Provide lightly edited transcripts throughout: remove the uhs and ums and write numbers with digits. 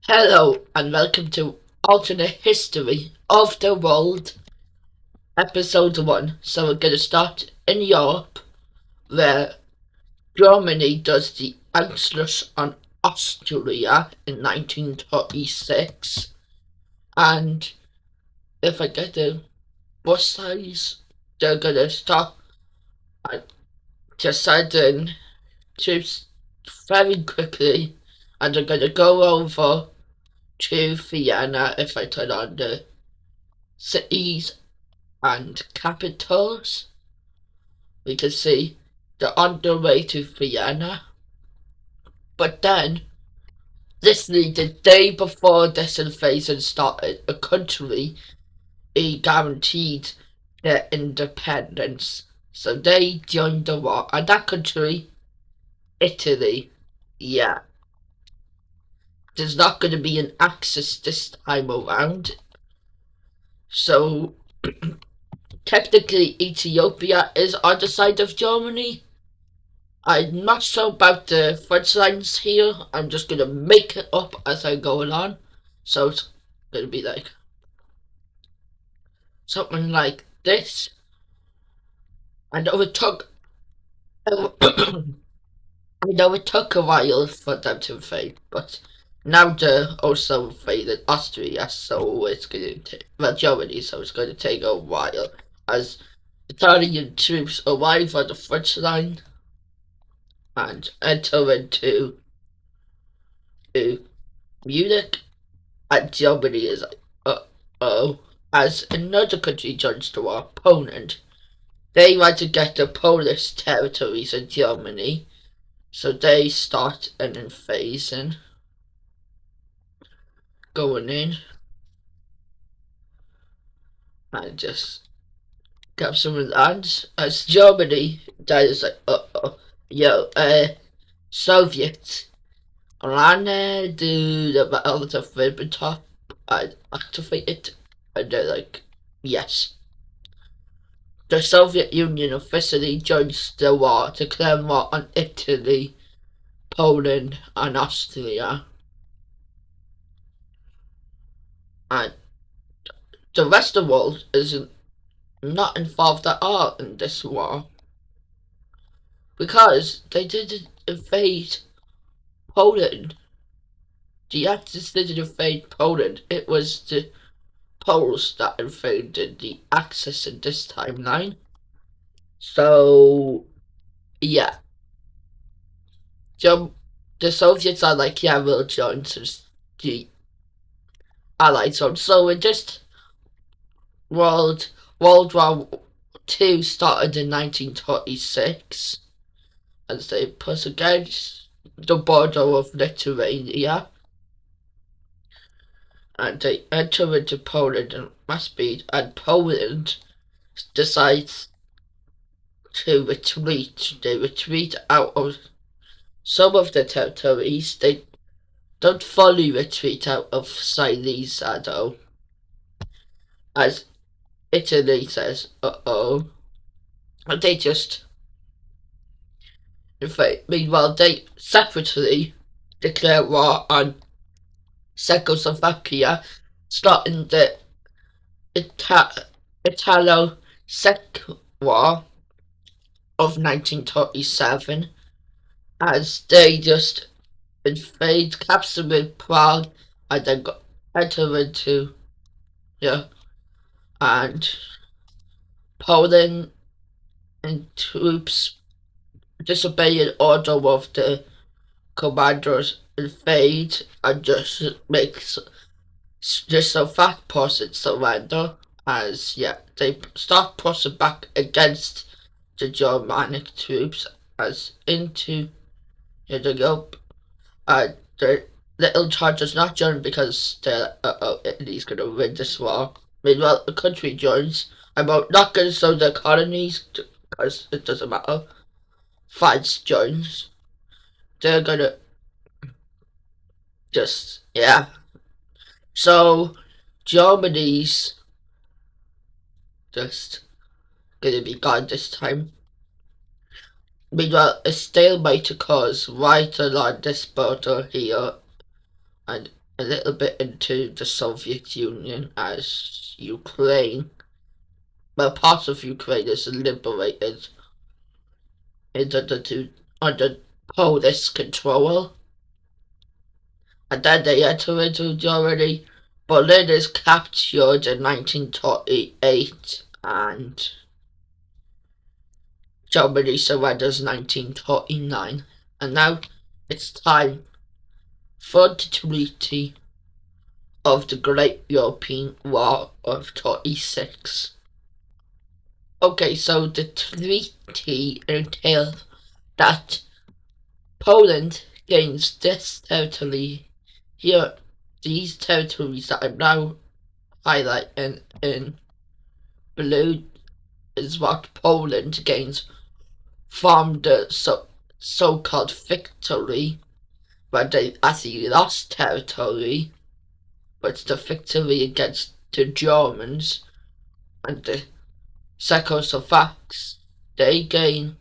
Hello and welcome to Alternate History of the World, Episode 1. So we're going to start in Europe, where Germany does the Anschluss on Austria in 1936. And if I get the bus size, they're going to start deciding troops very quickly, and they're going to go over to Vienna if I turn on the cities and capitals. We can see they're on their way to Vienna. But then, literally the day before this invasion started, a country guaranteed their independence. So they joined the war. And that country, Italy, yeah. There's not going to be an Axis this time around. So technically Ethiopia is on the side of Germany. I'm not sure about the French lines here. I'm just gonna make it up as I go along. So it's gonna be like something like this. I know it took I know it took a while for them to invade, but now they're also invaded Austria, so it's gonna take Germany, so it's gonna take a while as Italian troops arrive on the French line and enter into Munich, and Germany is like, oh. As another country joins the war, Poland. They want to get the Polish territories in Germany, so they start an invasion going in and just grab some lands. As Germany, that is like, Soviets. Lana do the battle of Ribbentrop and activate it, and they're like, yes. The Soviet Union officially joins the war, declaring war on Italy, Poland, and Austria. And the rest of the world is not involved at all in this war because they didn't invade Poland. The Axis didn't invade Poland. It was the Poles that invaded the Axis in this timeline. So, yeah. The Soviets are like, yeah, we'll join the Allied zone. So in this World War II started in 1936 as they pushed against the border of Lithuania, and they enter into Poland and mass speed, and Poland decides to retreat. They retreat out of some of the territories. They don't fully retreat out of Silesia though, as Italy says, uh-oh. And they just, in fact, meanwhile, they separately declare war on Czechoslovakia, starting the Italo-Czech War of 1937, as they just invade, capture Prague, and then enter into, yeah, and Poland and troops disobey an order of the commanders, invade, and just makes just a fat person surrender. As yeah, they start pushing back against the Germanic troops as into the Europe. The little charges not join because they're Italy's gonna win this war. Meanwhile, the country joins. I'm not gonna show the colonies because it doesn't matter. France joins. They're gonna just yeah. So Germany's just gonna be gone this time. Meanwhile, a stalemate occurs right along this border here, and a little bit into the Soviet Union as Ukraine, well, part of Ukraine is liberated under Polish control, and then they enter into Germany. Berlin is captured in 1938, and Germany surrenders 1939. And now it's time for the treaty of the Great European War of 26. Okay, so the treaty entails that Poland gains this territory here. These territories that are now highlighted in blue is what Poland gains from the so-called victory, where they actually lost territory, but the victory against the Germans and the Czechoslovaks, they gain,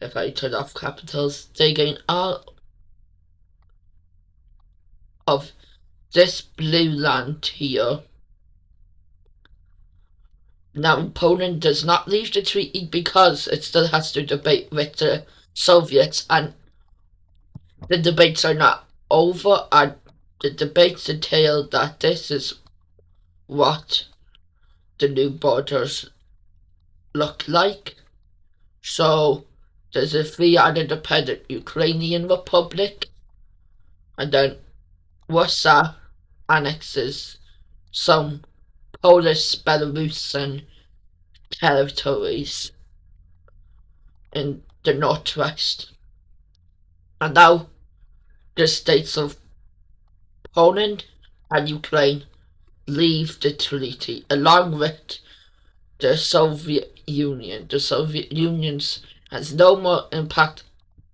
if I turn off capitals, they gain all of this blue land here. Now, Poland does not leave the treaty because it still has to debate with the Soviets, and the debates are not over, and the debates entail that this is what the new borders look like. So, there's a free and independent Ukrainian Republic, and then Russia annexes some Polish Belarusian territories in the northwest. And now the states of Poland and Ukraine leave the treaty along with the Soviet Union. The Soviet Union has no more impact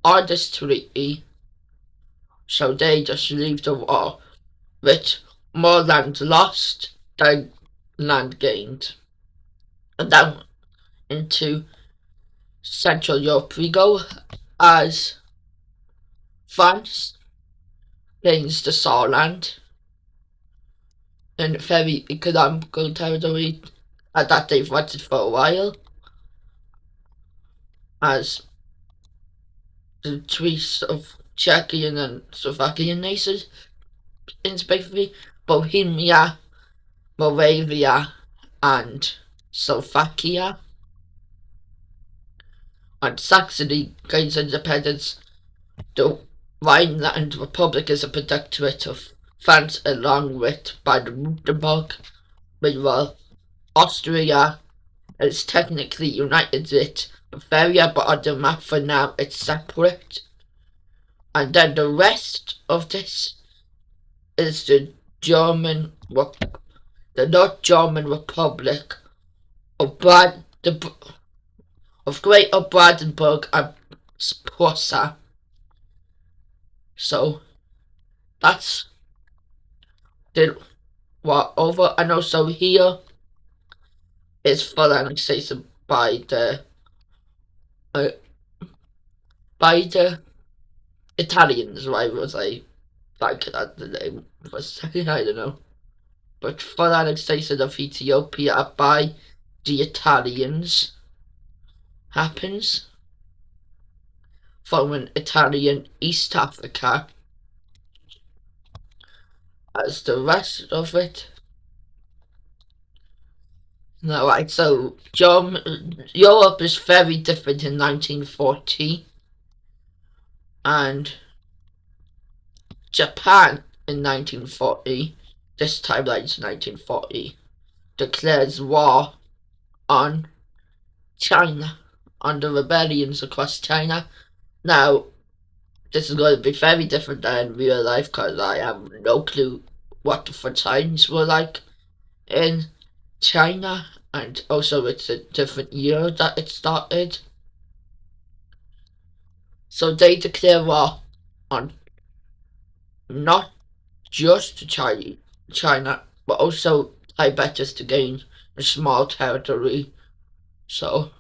on this treaty, so they just leave the war with more land lost than land gained. And then into Central Europe we go, as France gains the Saarland in very economical territory that they've wanted for a while, as the trees of Czechian and Slovakian nations, in specifically Bohemia, Moravia, and Slovakia. And Saxony gains independence. The Rhineland Republic is a protectorate of France along with Baden-Württemberg. Meanwhile, Austria is technically united with Bavaria, but on the map for now it's separate. And then the rest of this is the North German Republic of Greater Brandenburg and Prussia. So that's the war over, and also here is full annexation by the Italians. Why was I like that the name for a second? I don't know. But full annexation of Ethiopia by the Italians happens from an Italian East Africa, as the rest of it. No, right, so Europe is very different in 1940, and Japan in 1940, this timeline is 1940, declares war on China, on the rebellions across China. Now, this is going to be very different than real life because I have no clue what the front times were like in China, and also it's a different year that it started. So they declare war on not just China, but also Tibet just to gain a small territory. So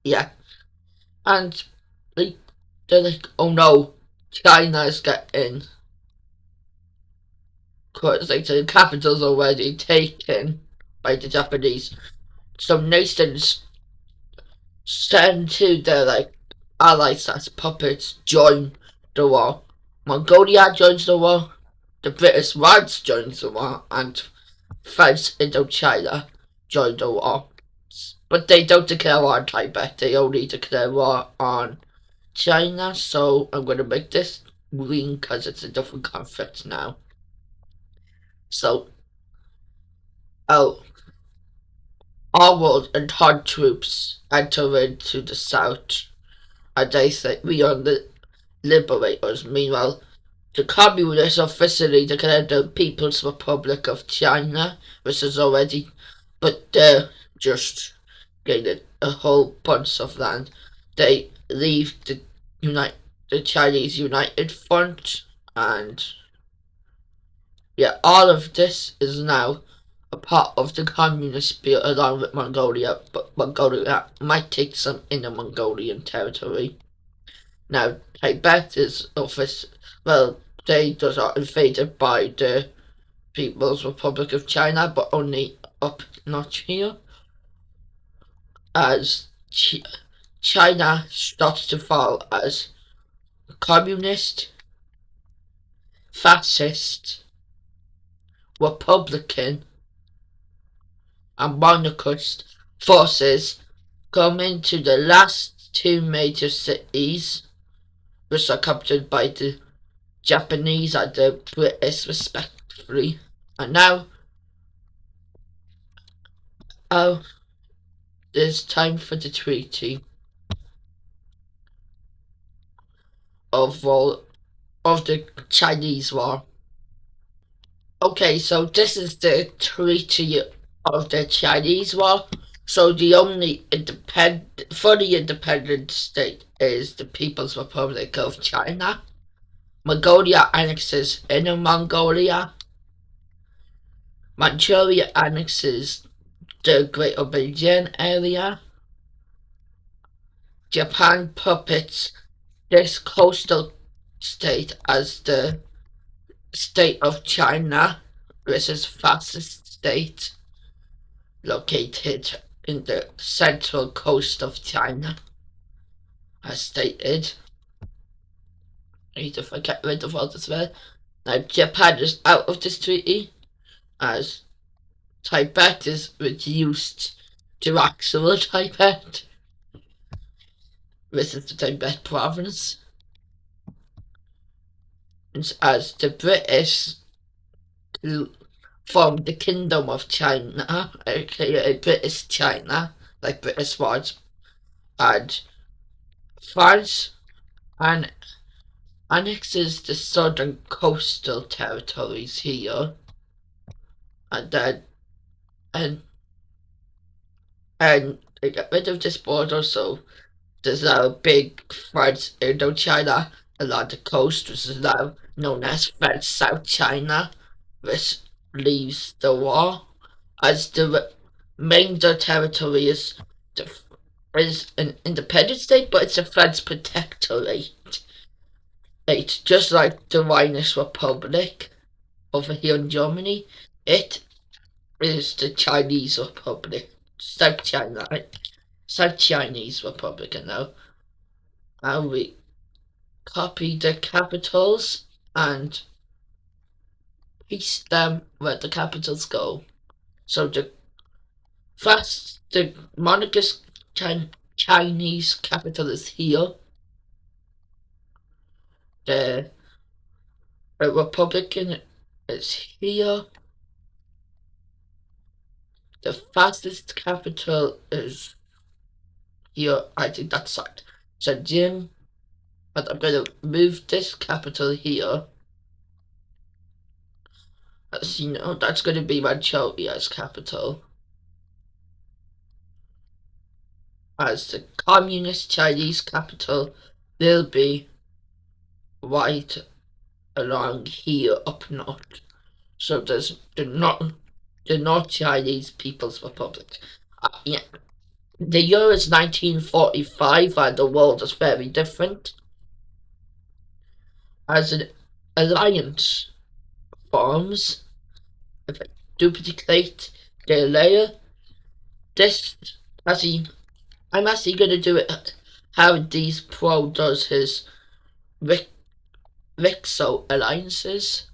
yeah, and they're like, oh no, China's getting, because the capital's already taken by the Japanese. Some nations send to their allies as puppets join the war. Mongolia joins the war, the British Raj joins the war, and France Indochina join the war. But they don't declare war on Tibet, they only declare war on China, so I'm going to make this green because it's a different conflict now. So, oh, our world and Han troops enter into the south, and they say we are the liberators. Meanwhile, the communists officially declared the People's Republic of China, which is already, but they're just getting a whole bunch of land. They leave the Chinese United Front, and yeah, all of this is now a part of the communist belt along with Mongolia, but Mongolia might take some inner Mongolian territory. Now, Tibet is they just are invaded by the People's Republic of China, but only up not here, as China starts to fall as communist, fascist, republican, and monarchist forces come into the last two major cities, which are captured by the Japanese and the British respectively. And now, oh, it's time for the treaty of the Chinese War. Okay, so this is the treaty of the Chinese War. So the only fully independent state is the People's Republic of China. Mongolia annexes Inner Mongolia. Manchuria annexes the Greater Beijing area. Japan puppets this coastal state as the state of China, which is fascist state located in the central coast of China, as stated. I need to get rid of all this red. Now Japan is out of this treaty, as Tibet is reduced to actual Tibet. This is the Tibet province. As the British formed the Kingdom of China, aka British China, like British was, and France and annexes the southern coastal territories here, and then and they get rid of this border, so there's now a big France Indochina along the coast, which is now known as French South China, which leaves the war, as the remainder territory is an independent state, but it's a French protectorate. It's just like the Rhenish Republic over here in Germany. It is the Chinese Republic, South China, South Chinese Republic, and now we copy the capitals and paste them where the capitals go. So the monarchist Chinese capital is here. The Republican is here. The fastest capital is here. I think that's Shenzhen. But I'm going to move this capital here. As you know, that's going to be Manchuria's capital. As the communist Chinese capital will be right along here up north. So there's the North Chinese People's Republic. Yeah. The year is 1945 and the world is very different. as an alliance forms, if I duplicate the layer, this actually, I'm actually gonna do it how these Pro does his Rixo alliances.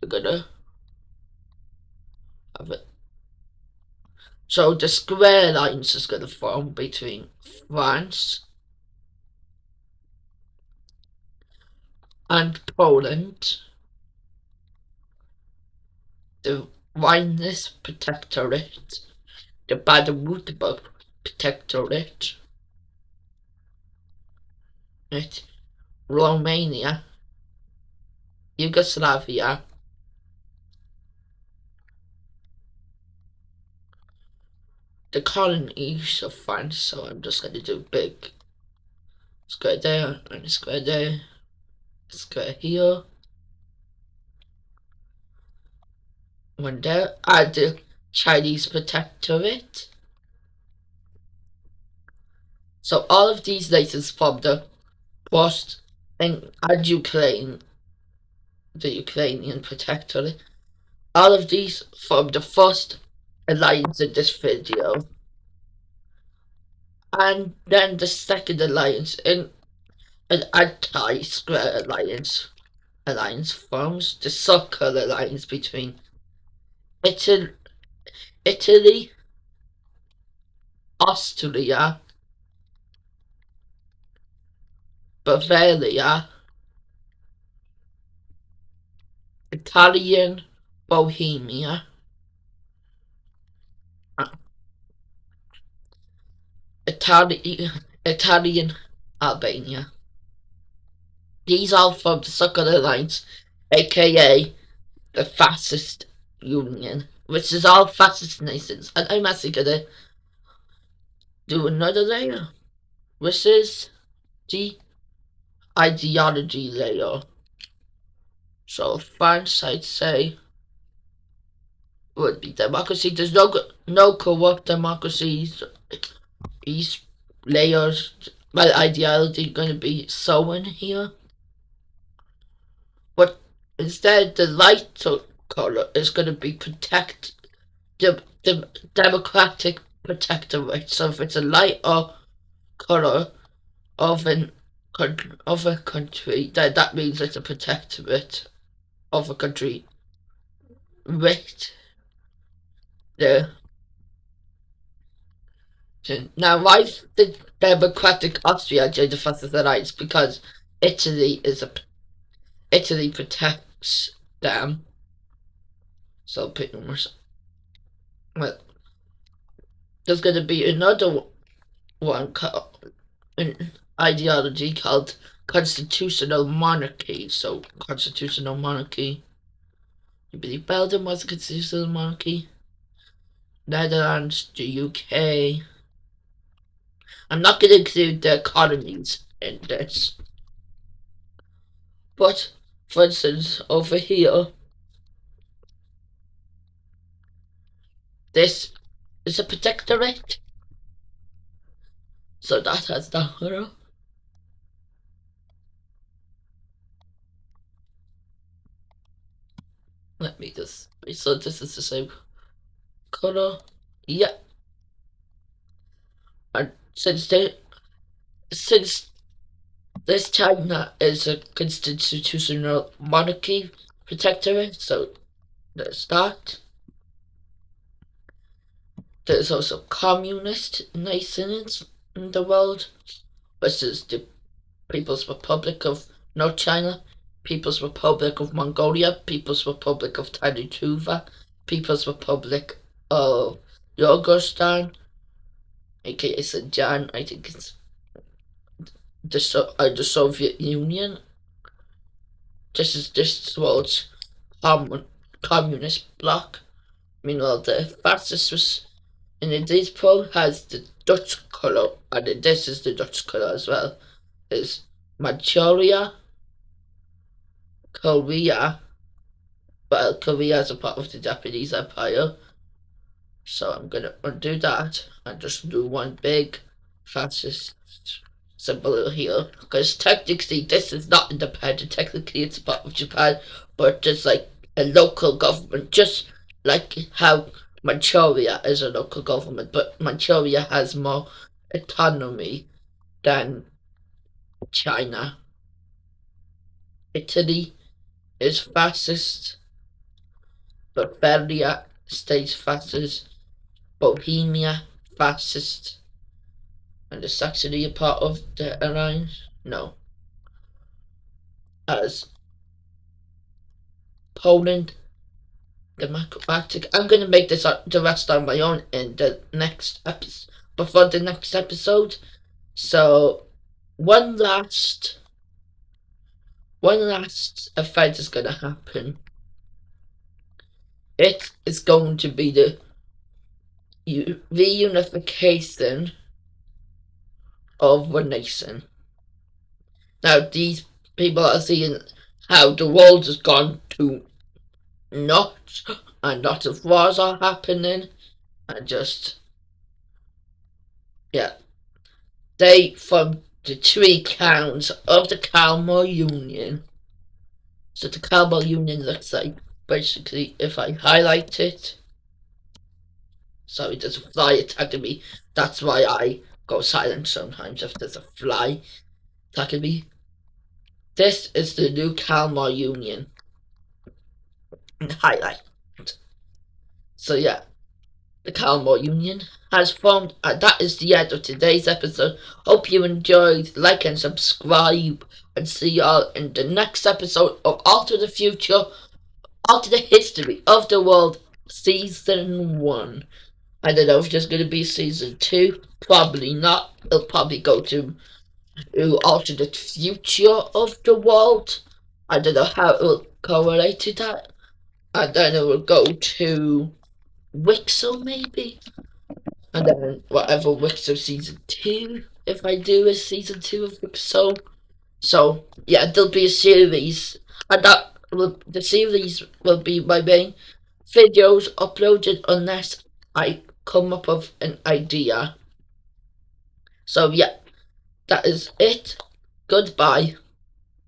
We're gonna have it. So the square alliance is gonna form between France and Poland. The Rhineland Protectorate, the Baden-Württemberg Protectorate, Romania, Yugoslavia, the colonies of France. So I'm just going to do big square there and a square there, a square here, one there. Add the Chinese Protectorate. So all of these nations from the post and add Ukraine, the Ukrainian Protectorate. All of these from the first alliance in this video. And then the second alliance in an anti-square alliance forms the circle alliance between Italy, Austria, Bavaria, Italian Bohemia, Italian Albania. These all form the circle alliance, aka the fascist union, which is all fascist nations. And I'm actually gonna do another layer, which is the ideology layer. So France, I'd say, would be democracy. There's no corrupt democracies. These layers, my ideology, going to be sown here. But instead, the light color is going to be protect the democratic protectorate. So if it's a lighter color of a country, then that means it's a protectorate of a country with the. Now, why is the democratic Austria joined the fascist alliance? Because Italy protects them. So pretty much, well, there's going to be another one called an ideology called constitutional monarchy. So constitutional monarchy. You believe Belgium was a constitutional monarchy? Netherlands, the UK. I'm not going to include the economies in this. But, for instance, over here, this is a protectorate. So that has the color. Let me just, so this is the same color. Yeah. And since this China is a constitutional monarchy protectorate, so there's that. There's also communist nations in the world, which is the People's Republic of North China, People's Republic of Mongolia, People's Republic of Tiny Tuva, People's Republic of Kyrgyzstan, aka Xinjiang. I think it's the Soviet Union. This world's communist bloc. Meanwhile, the fastest was in this pro has the Dutch colour, and this is the Dutch colour as well. Is Manchuria, Korea. Well, Korea is a part of the Japanese Empire. So I'm gonna undo that and just do one big fascist symbol here, because technically this is not independent. Technically it's part of Japan, but just like a local government, just like how Manchuria is a local government, but Manchuria has more autonomy than China. Italy is fascist, Bavaria stays fascist, Bohemia fascist, and is Saxony a part of the alliance? No. As Poland democratic. I'm gonna make this the rest on my own in the next episode, before the next episode. So one last event is gonna happen. It is going to be the reunification of one nation. Now these people are seeing how the world has gone to nuts and lots of wars are happening, and just, yeah, they from the three clans of the Kalmar Union. So the Kalmar Union looks like, basically, if I highlight it, sorry, there's a fly attacking me. That's why I go silent sometimes if there's a fly attacking me. This is the new Kalmar Union. Highlight. So yeah, the Kalmar Union has formed, and that is the end of today's episode. Hope you enjoyed. Like and subscribe, and see y'all in the next episode of Alter the Future, Alter the History of the World, Season 1. I don't know if there's going to be Season 2. Probably not. It'll probably go to Alter the Future of the World. I don't know how it will correlate to that. And then it will go to Wixel, maybe? And then whatever Wixel Season 2, if I do a Season 2 of Wixel. So, yeah, there'll be a series. And the series will be my main videos uploaded unless I come up with an idea. So, yeah, that is it. Goodbye.